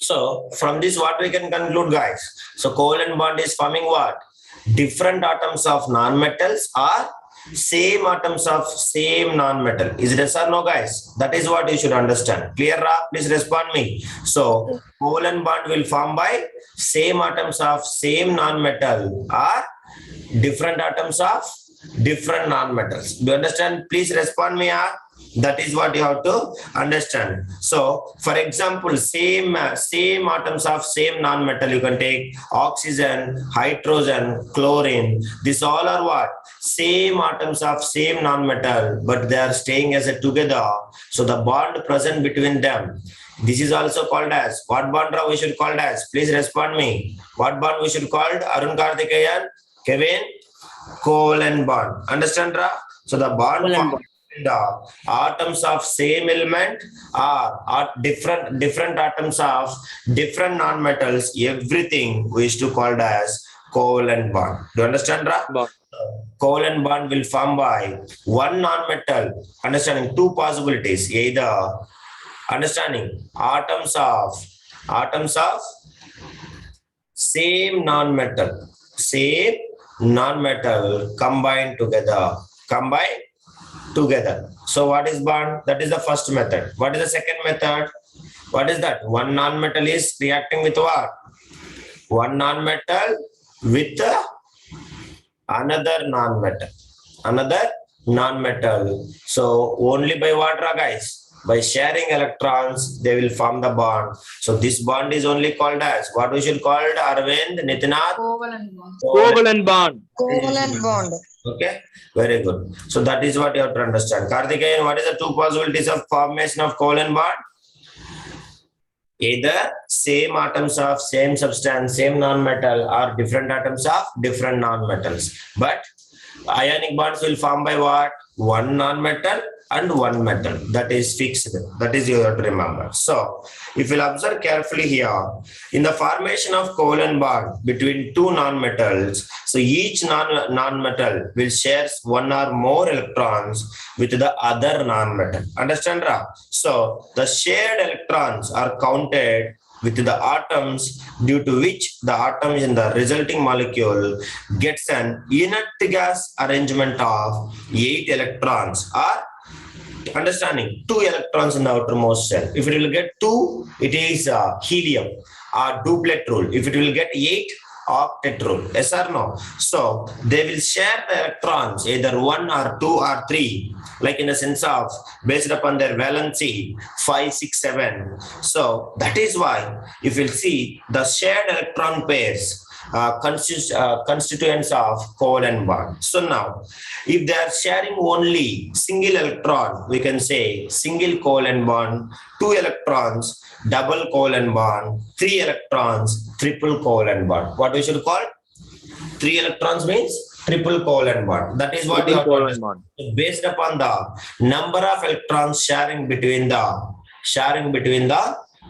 So from this, what we can conclude, guys? So covalent bond is forming what? Different atoms of non-metals or same atoms of same non-metal. Is it yes or no, guys? That is what you should understand. Clear, Ra? Please respond me. So covalent bond will form by same atoms of same non-metal or different atoms of different non-metals. Do you understand? Please respond me. That is what you have to understand. So, for example, same atoms of same non-metal, you can take oxygen, hydrogen, chlorine. These all are what? Same atoms of same non-metal, but they are staying as a together. So the bond present between them. This is also called as what bond we should call as? Please respond me. What bond we should call? Arun Karthikeyan, Kevin, covalent bond. Understand, Ra? So the bond the atoms of same element are different atoms of different non-metals. Everything we used to call as covalent bond. Do you understand, Ra? Covalent bond will form by one non-metal. Understanding two possibilities. Either understanding atoms of same non-metal combined together. So what is bond? That is the first method. What is the second method? What is that? One non-metal is reacting with what? One non-metal with another non-metal. So only by what, guys? By sharing electrons, they will form the bond. So this bond is only called as what we should call it, Arvind, Nitinath? Covalent bond. Okay, very good. So that is what you have to understand. Karthikeyan, what is the two possibilities of formation of covalent bond? Either same atoms of same substance, same non-metal, or different atoms of different non-metals. But ionic bonds will form by what? One non-metal and one metal. That is fixed. That is you have to remember. So if you'll observe carefully here, in the formation of covalent bond between two non-metals, so each non-metal will share one or more electrons with the other non-metal. Understand, Ra? So the shared electrons are counted with the atoms, due to which the atoms in the resulting molecule gets an inert gas arrangement of 8 electrons, or understanding 2 electrons in the outermost shell. If it will get 2, it is helium or duplet rule. If it will get 8, octet rule. Yes or no? So they will share the electrons either 1 or 2 or 3, like in the sense of based upon their valency 5, 6, 7. So that is why if you see the shared electron pairs constituents of covalent bond. So now, if they are sharing only single electron, we can say single covalent bond, 2 electrons, double covalent bond, 3 electrons, triple covalent bond. What we should call? 3 electrons means triple covalent bond. That is what you have to based upon the number of electrons sharing between the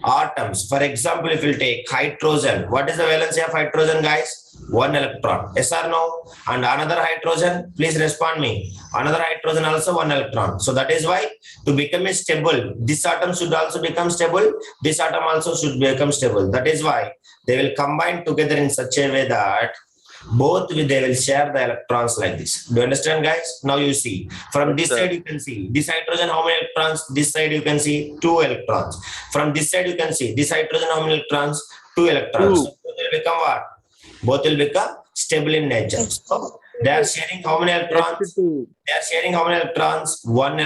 atoms. For example, if you take hydrogen, what is the valency of hydrogen, guys? 1 electron. Yes or no? And another hydrogen, please respond me. Another hydrogen also 1 electron. So that is why to become a stable, this atom should also become stable. This atom also should become stable. That is why they will combine together in such a way that both they will share the electrons like this. Do you understand, guys? Now you see from this side you can see this hydrogen how many electrons, this side you can see 2 electrons. From this side you can see this hydrogen how many electrons, 2 electrons. So both will become what? Both will become stable in nature. So they are sharing how many electrons? They are sharing how many electrons? One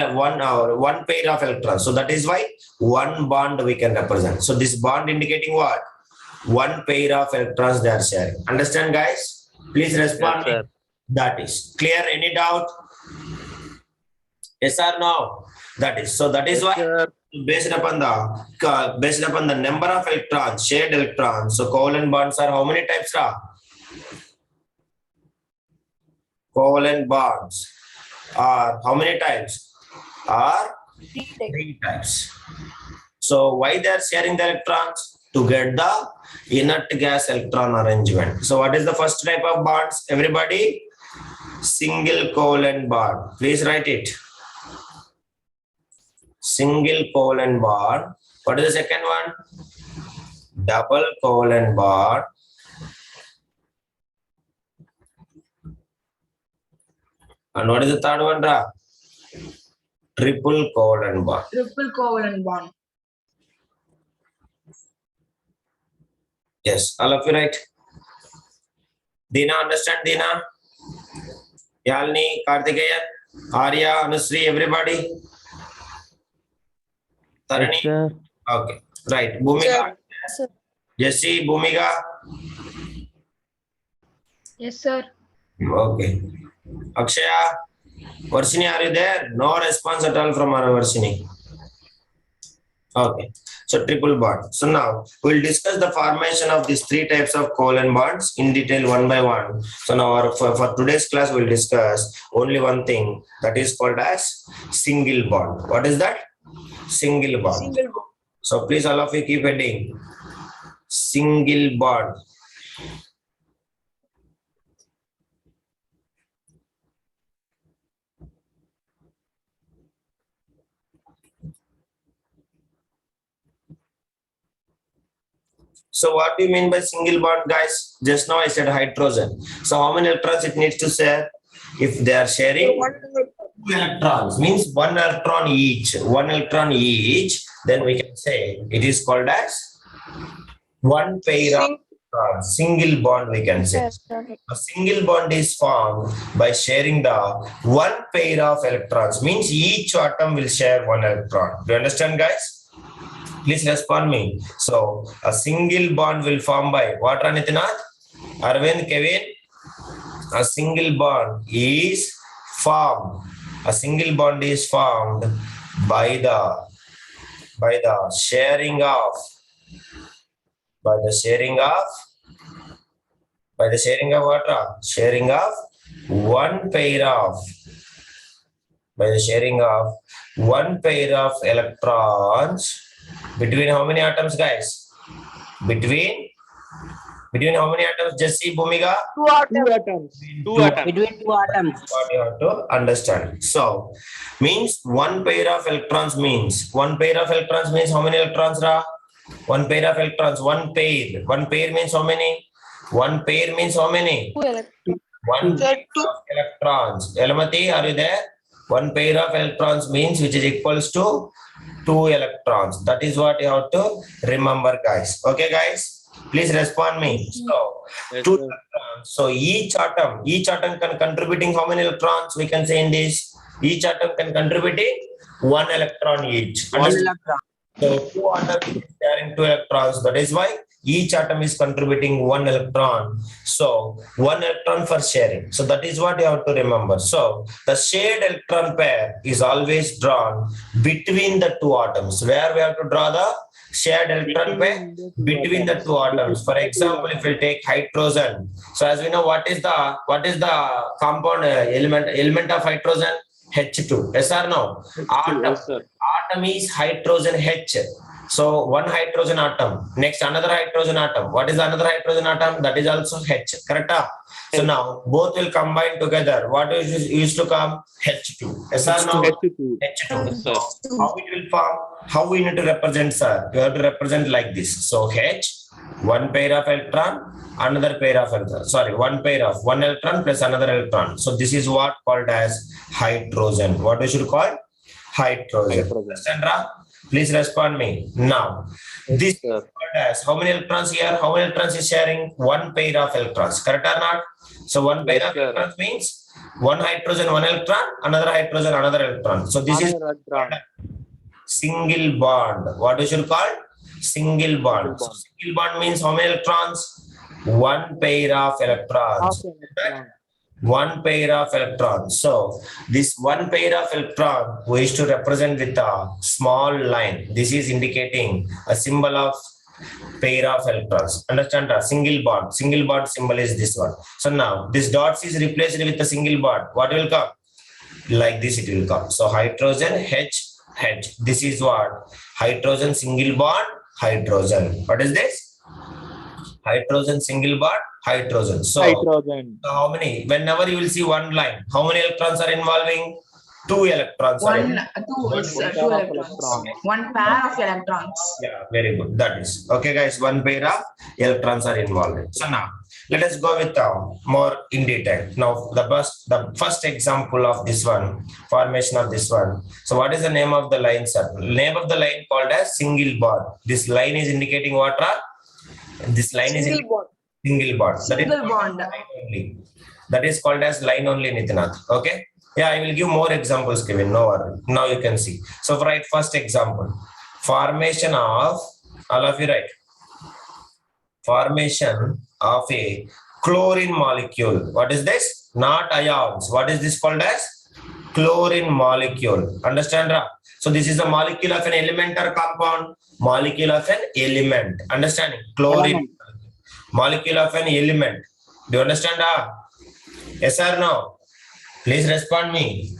pair of electrons. So that is why one bond we can represent. So this bond indicating what? One pair of electrons they are sharing. Understand, guys? Please respond. Yes, that is clear. Any doubt? Yes or no? That is so. That is why based upon the number of electrons, shared electrons. So covalent bonds are how many types? Covalent bonds are how many types? Are 3 types. So why they are sharing the electrons? To get the inert gas electron arrangement. So what is the first type of bonds? Everybody? Single covalent bond. Please write it. Single covalent bond. What is the second one? double covalent bond. And what is the third one, Ra? Triple covalent bond. Triple covalent bond. Yes, all of you right. Dina, understand Dina? Yalni, Kartikeyan, Arya, Anusri, everybody? Tarani? Sir. Okay, right. Bhumika? Sir. Jesse, Bhumika? Yes, sir. Okay. Akshaya? Varshini, are you there? No response at all from our Varshini. Okay. So triple bond. So now we'll discuss the formation of these three types of covalent bonds in detail one by one. So now for today's class, we'll discuss only one thing that is called as single bond. What is that? Single bond. Single bond. So please all of you keep heading. Single bond. So what do you mean by single bond, guys? Just now I said hydrogen. So how many electrons it needs to share? If they are sharing two electrons, means one electron each, then we can say it is called as one pair of electrons. Single bond we can say. A single bond is formed by sharing the one pair of electrons, means each atom will share one electron. Do you understand, guys? Please respond me. So a single bond will form by what, Ranitinath? Arvind, Kevin? A single bond is formed. A single bond is formed by the sharing of what? Sharing of one pair of electrons between how many atoms, guys? Between how many atoms, Jesse, Bhumika? Two atoms. Between two atoms. What you have to understand. So, means one pair of electrons means how many electrons, Ra? One pair of electrons, one pair. One pair means how many? One pair means how many? One pair of electrons. Elamati, are you there? One pair of electrons means which is equals to two electrons. That is what you have to remember, guys. Okay, guys? Please respond me. So, Yes, two sir. electrons. So each atom can contributing how many electrons? We can say in this. Each atom can contributing one electron each. One Understand? electron. So two atoms is sharing two electrons. That is why each atom is contributing one electron. So one electron for sharing. So that is what you have to remember. So the shared electron pair is always drawn between the two atoms. Where we have to draw the shared electron pair? Between the two atoms. For example, if we take hydrogen. So as we know, what is the compound element of hydrogen? H2. Yes or no? Atom. Yes, sir. Atom is hydrogen H. So one hydrogen atom. Next another hydrogen atom. What is another hydrogen atom? That is also H. Correct? So now both will combine together. What is used to come? H2. Yes or no? H2. H2. Yes, sir. How it will form? How we need to represent, sir? You have to represent like this. So H, one pair of electron, another pair of electron. Sorry, one electron plus another electron. So this is what called as hydrogen. What we should call? Hydrogen. Understand, Ra? Please respond me. Now, this is sir. called as how many electrons here? How many electrons is sharing? One pair of electrons. Correct or not? So one pair Yes, of sir. electrons means one hydrogen, one electron, another hydrogen, another electron. So this is single bond. What we should call? Single bond. So single bond means how many electrons? One pair of electrons. One pair of electrons. So this one pair of electron we used to represent with a small line. This is indicating a symbol of pair of electrons. Understand? Single bond. Single bond symbol is this one. So now this dots is replaced with a single bond. What will come? Like this it will come. So hydrogen H. This is what? Hydrogen single bond hydrogen. What is this? Hydrogen single bond hydrogen. So Hydrogen. how many? Whenever you will see one line, how many electrons are involving? Two electrons are One, involved. two is One two pair of electrons. electrons. One pair of electrons. Yeah, very good. That is okay, guys. One pair of electrons are involved. So now let us go with more in detail. Now the first example of this one, formation of this one. So what is the name of the line, sir? Name of the line called as single bond. This line is indicating what? This line is Single bond. single bond. Single bond. Line only. That is called as line only, Nitinath. Okay. Yeah, I will give more examples, Kevin. No worry. Now you can see. So write first example. Formation of, all of you write. Formation of a chlorine molecule. What is this? Not ions. What is this called as? Chlorine molecule. Understand? Ra? So this is a molecule of an element or compound. Molecule of an element. Understanding? Chlorine. Element. Molecule of an element. Do you understand? Yes or no? Please respond me.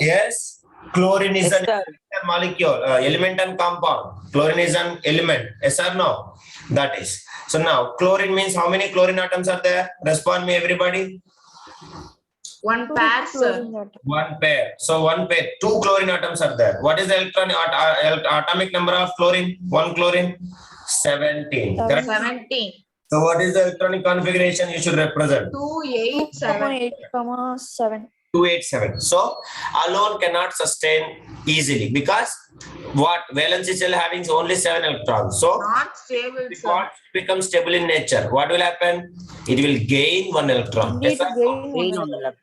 Yes. Chlorine is Yes, an sir. molecule, element and compound. Chlorine is an element. Yes or no? That is. So now chlorine means how many chlorine atoms are there? Respond me, everybody. One pair, sir. One pair. So one pair. Two chlorine atoms are there. What is the atomic number of chlorine? One chlorine? 17. Correct? 17. So what is the electronic configuration you should represent? 2, 8, 7. 7. 287. So alone cannot sustain easily because what valency shell having only 7 electrons. So Not stable, it sir. becomes stable in nature. What will happen? It will gain 1 electron. Yes, sir? Gain on electron.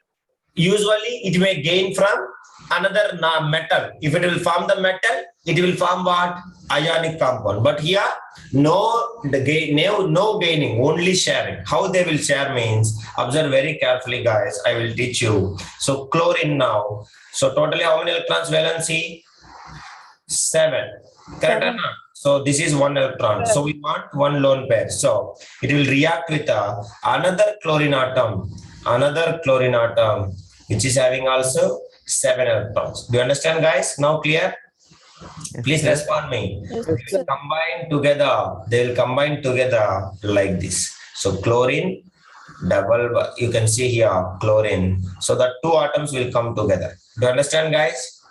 Usually it may gain from another metal. If it will form the metal, it will form what? Ionic compound. But here, no gaining, only sharing. How they will share means, observe very carefully, guys. I will teach you. So chlorine now. So totally how many electrons valency? 7. Correct or not? So this is 1 electron. So we want 1 lone pair. So it will react with another chlorine atom. Another chlorine atom, which is having also 7 electrons. Do you understand, guys? Now clear? Please respond me. Yes, They will combine together. They will combine together like this. So chlorine, you can see here chlorine. So the 2 atoms will come together. Do you understand, guys?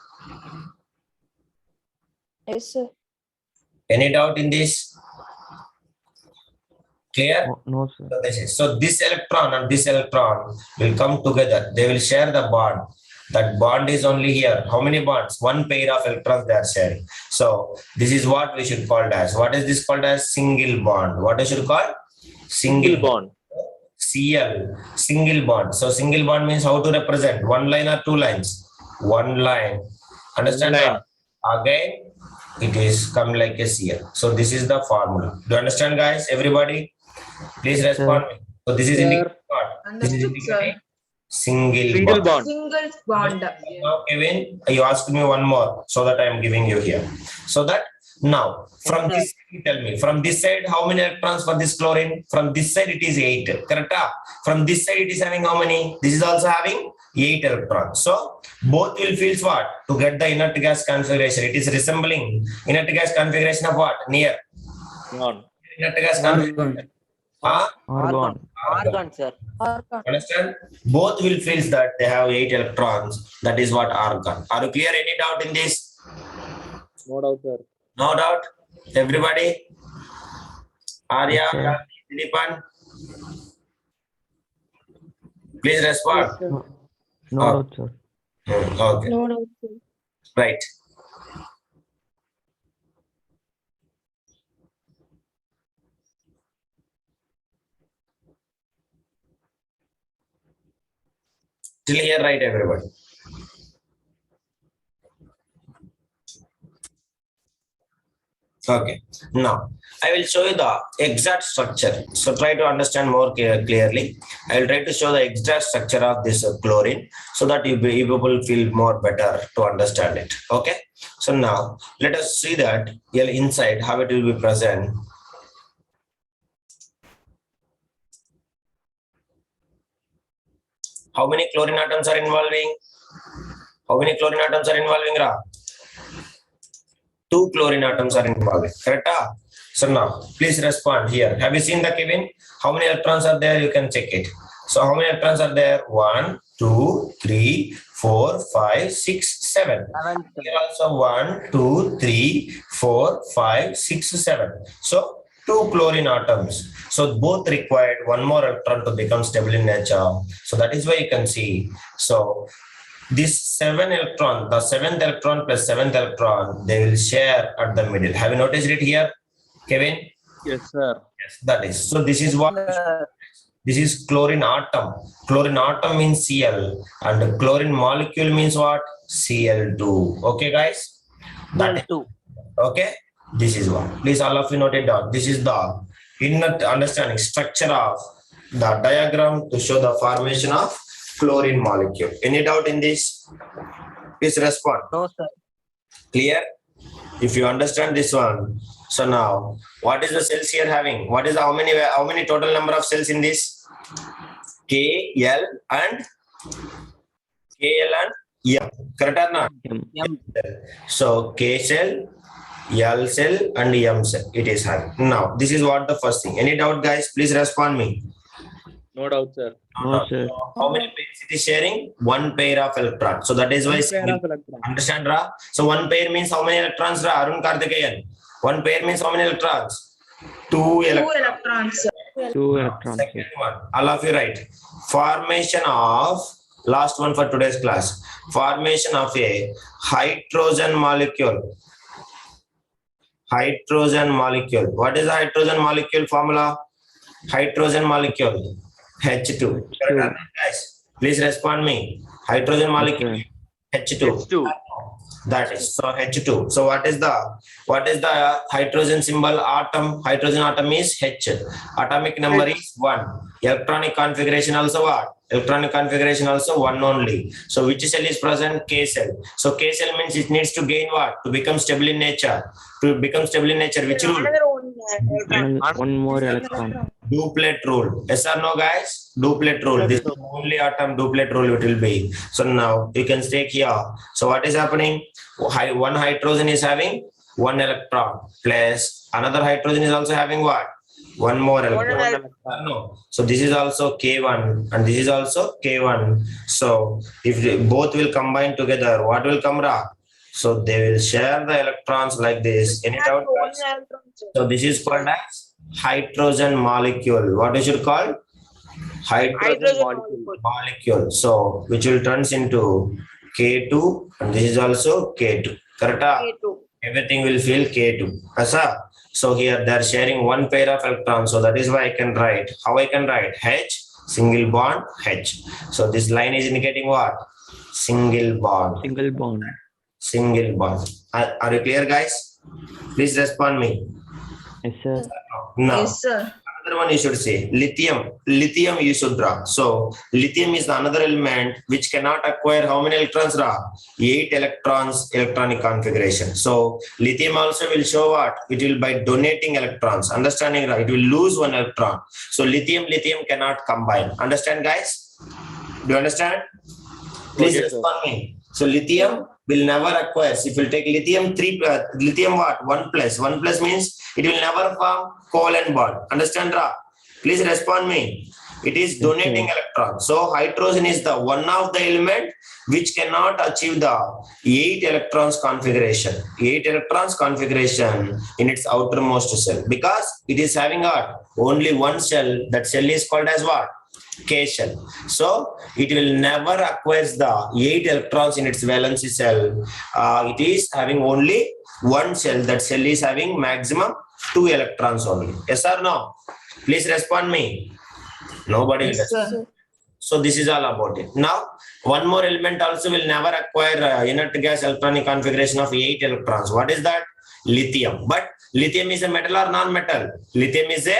Yes, sir. Any doubt in this? Clear? No, sir. So this electron and this electron will come together. They will share the bond. That bond is only here. How many bonds? 1 pair of electrons they are sharing. So this is what we should call as. What is this called as? Single bond. What we should call? Single Bond. Cl. Single bond. So single bond means how to represent? 1 line or 2 lines? 1 line. Understand? One line. Again, it is come like a Cl. So this is the formula. Do you understand, guys? Everybody? Please respond. So this is indicating what? This is Understood, sir. indicating single Single bond. bond. Single bond. Now, Kevin, you asked me one more, so that I am giving you here. So that now, from this, tell me, from this side, how many electrons for this chlorine? From this side, it is 8. Correct? From this side, it is having how many? This is also having 8 electrons. So both will feel what? To get the inert gas configuration. It is resembling inert gas configuration of what? Near. Argon. Inert gas configuration. Argon. Argon, sir. Argon. Understand? Both will feel that they have 8 electrons. That is what argon. Are you clear? Any doubt in this? No doubt, sir. No doubt. Everybody? Arya, Yes, sir. Dilipan? Please respond. No Ah. doubt, sir. Okay. No doubt, sir. Right. Till here, right, everybody? Okay. Now, I will show you the exact structure. So try to understand more clearly. I will try to show the exact structure of this chlorine so that you will feel more better to understand it. Okay. So now, let us see that inside how it will be present. How many chlorine atoms are involving? How many chlorine atoms are involving, Ra? 2 chlorine atoms are involved. Correct? So now, please respond here. Have you seen the Kevin? How many electrons are there? You can check it. So how many electrons are there? 1, 2, 3, 4, 5, 6, 7. Seven, Here also 1, 2, 3, 4, 5, 6, 7. So 2 chlorine atoms. So both required one more electron to become stable in nature. So that is why you can see. So this 7 electron, the 7th electron plus 7th electron, they will share at the middle. Have you noticed it here, Kevin? Yes, sir. Yes, that is. So this is what. This is chlorine atom. Chlorine atom means Cl and chlorine molecule means what? Cl2. Okay, guys? That is, two. okay. This is one. Please all of you note it down. This is the inner understanding structure of the diagram to show the formation of chlorine molecule. Any doubt in this? Please respond. No, sir. Clear? If you understand this one, so now what is the cells here having? What is the, how many total number of cells in this? K, L and M. Correct or not? M. So K cell, L cell and M cell it is having. Now this is what the first thing. Any doubt, guys? Please respond me. No doubt, sir. No, sir. How many pairs it is sharing? One pair of electrons. So that is why. One pair of electrons. Understand, Ra? So one pair means how many electrons, Ra? Arun Karthikeyan. One pair means how many electrons? Two 2 electrons. electrons, sir. 2 electrons. Second one. All of you right. Formation of, last one for today's class. Formation of a hydrogen molecule. Hydrogen molecule. What is the hydrogen molecule formula? Hydrogen molecule. H2. Guys, please respond me. Hydrogen molecule. H2. H2. That is so H2. So what is the hydrogen symbol atom? Hydrogen atom is H. Atomic number is 1. Electronic configuration also what? Electronic configuration also 1 only. So which cell is present? K cell. So K cell means it needs to gain what? To become stable in nature. To become stable in nature, which rule? One more electron. Duplet rule. Yes or no, guys? Duplet rule. This is the only atom duplet rule it will be. So now you can take here. So what is happening? One hydrogen is having 1 electron plus another hydrogen is also having what? One more electron. No. So this is also K1 and this is also K1. So if both will combine together, what will come, Ra? So they will share the electrons like this. Any doubt, guys? So this is called as hydrogen molecule. What is it called? Hydrogen molecule. So which will turns into K2 and this is also K2. Correct? Everything will feel K2. Asa? So here they are sharing 1 pair of electrons. So that is why I can write. How I can write? H single bond H. So this line is indicating what? Single bond. Single bond. Single bond. Are you clear, guys? Please respond me. Yes, sir. Now, Yes, sir. another one you should say lithium. Lithium you should draw. So lithium is another element which cannot acquire how many electrons, Ra? 8 electrons electronic configuration. So lithium also will show what? It will by donating electrons. Understanding, Ra? It will lose 1 electron. So lithium cannot combine. Understand, guys? Do you understand? Please Okay, sir. respond me. So lithium will never acquire. If you take lithium lithium what? 1 plus. 1 plus means it will never form covalent bond. Understand, Ra? Please respond me. It is donating electron. So hydrogen is the one of the element which cannot achieve the 8 electrons configuration. 8 electrons configuration in its outermost cell because it is having only one cell. That cell is called as what? K shell. So it will never acquires the 8 electrons in its valency cell. It is having only one cell. That cell is having maximum 2 electrons only. Yes or no? Please respond me. Nobody will Yes, respond. sir. So this is all about it. Now one more element also will never acquire inert gas electronic configuration of 8 electrons. What is that? Lithium. But lithium is a metal or non-metal? Lithium is a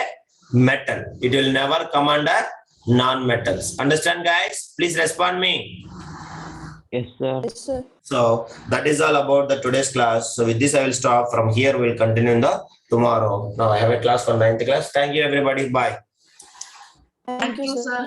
metal. It will never come under non-metals. Understand, guys? Please respond me. Yes, sir. Yes, sir. So that is all about the today's class. So with this I will stop. From here we will continue in the tomorrow. Now I have a class for 9th class. Thank you everybody. Bye. Thank you, sir.